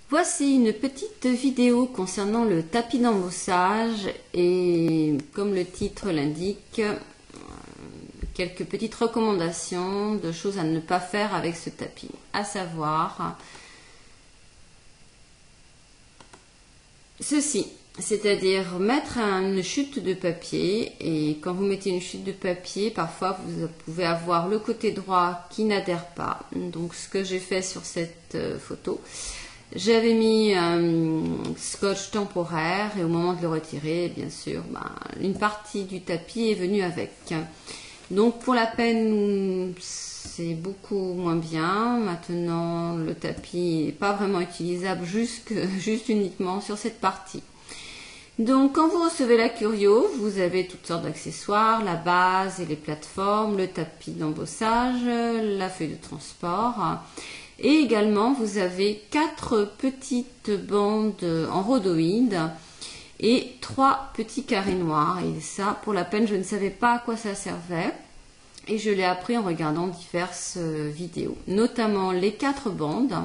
Voici une petite vidéo concernant le tapis d'embossage et comme le titre l'indique, quelques petites recommandations de choses à ne pas faire avec ce tapis, à savoir ceci, c'est-à-dire mettre une chute de papier, et quand vous mettez une chute de papier, parfois vous pouvez avoir le côté droit qui n'adhère pas. Donc ce que j'ai fait sur cette photo, j'avais mis un scotch temporaire et au moment de le retirer, bien sûr, une partie du tapis est venue avec. Donc pour la peine, c'est beaucoup moins bien. Maintenant, le tapis n'est pas vraiment utilisable juste uniquement sur cette partie. Donc quand vous recevez la Curio, vous avez toutes sortes d'accessoires, la base et les plateformes, le tapis d'embossage, la feuille de transport. Et également, vous avez 4 petites bandes en rhodoïde et 3 petits carrés noirs. Et ça, pour la peine, je ne savais pas à quoi ça servait. Et je l'ai appris en regardant diverses vidéos. Notamment les 4 bandes.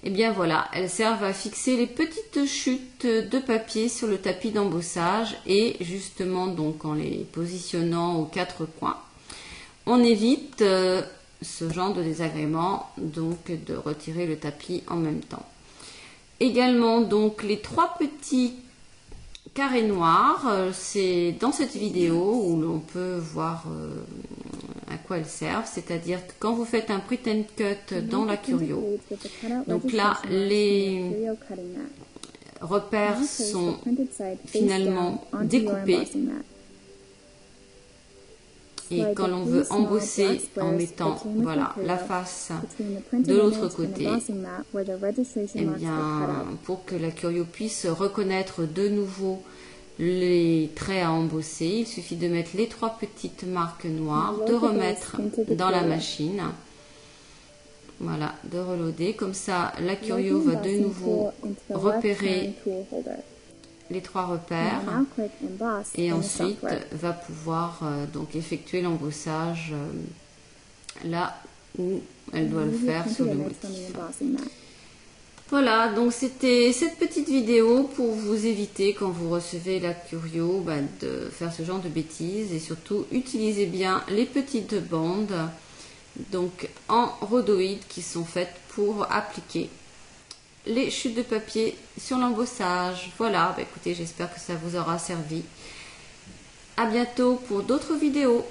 Et bien voilà, elles servent à fixer les petites chutes de papier sur le tapis d'embossage. Et justement, donc en les positionnant aux 4 coins, on évite ce genre de désagrément, donc de retirer le tapis en même temps. Également donc les 3 petits carrés noirs, c'est dans cette vidéo où l'on peut voir à quoi elles servent, c'est-à-dire que quand vous faites un print and cut dans la Curio, donc là les repères sont finalement découpés. Et quand l'on veut embosser en mettant voilà, la face de l'autre côté, eh bien, pour que la Curio puisse reconnaître de nouveau les traits à embosser, il suffit de mettre les 3 petites marques noires, de remettre dans la machine, voilà, de reloader. Comme ça, la Curio va de nouveau repérer les 3 repères et ensuite va pouvoir donc effectuer l'embossage là où elle doit le faire sur le motif. Voilà, donc c'était cette petite vidéo pour vous éviter quand vous recevez la Curio de faire ce genre de bêtises, et surtout utilisez bien les petites bandes donc en rhodoïde qui sont faites pour appliquer les chutes de papier sur l'embossage. Voilà, écoutez, j'espère que ça vous aura servi. À bientôt pour d'autres vidéos.